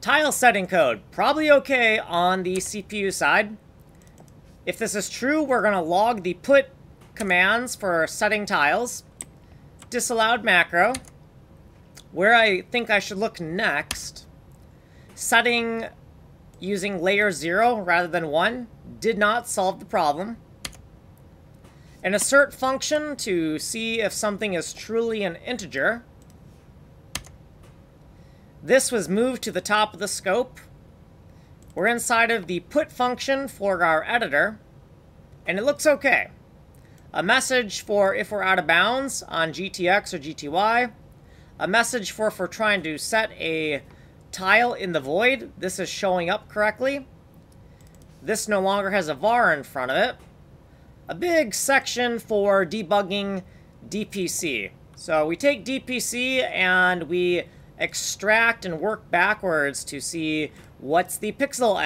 Tile setting code, probably okay on the CPU side. If this is true, we're going to log the put commands for setting tiles. Disallowed macro. Where I think I should look next, setting using layer 0 rather than 1 did not solve the problem. An assert function to see if something is truly an integer. This was moved to the top of the scope. We're inside of the put function for our editor, and it looks okay. A message for if we're out of bounds on GTX or GTY. A message for if we're trying to set a tile in the void. This is showing up correctly. This no longer has a var in front of it. A big section for debugging DPC. So we take DPC and we extract and work backwards to see what's the pixel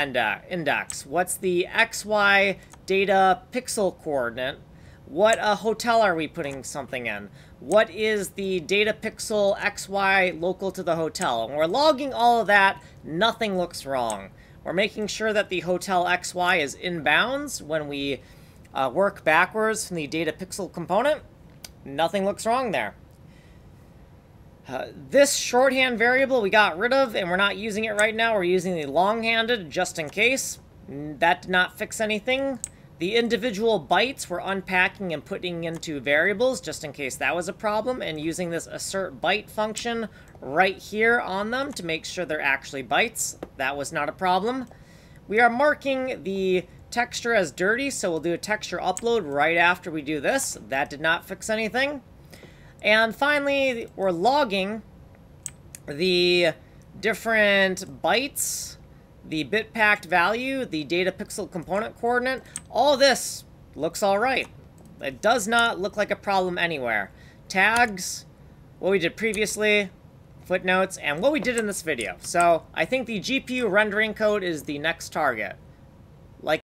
index, what's the XY data pixel coordinate, what hotel are we putting something in, what is the data pixel XY local to the hotel. When we're logging all of that, nothing looks wrong. We're making sure that the hotel XY is in bounds when we work backwards from the data pixel component. Nothing looks wrong there. This shorthand variable we got rid of, and we're not using it right now. We're using the long-handed just in case. That did not fix anything. The individual bytes we're unpacking and putting into variables just in case that was a problem, and using this assert byte function right here on them to make sure they're actually bytes. That was not a problem. We are marking the texture as dirty, so we'll do a texture upload right after we do this. That did not fix anything. And finally, we're logging the different bytes, the bit packed value, the data pixel component coordinate. All this looks all right. It does not look like a problem anywhere. Tags, what we did previously, footnotes, and what we did in this video. So I think the GPU rendering code is the next target. Like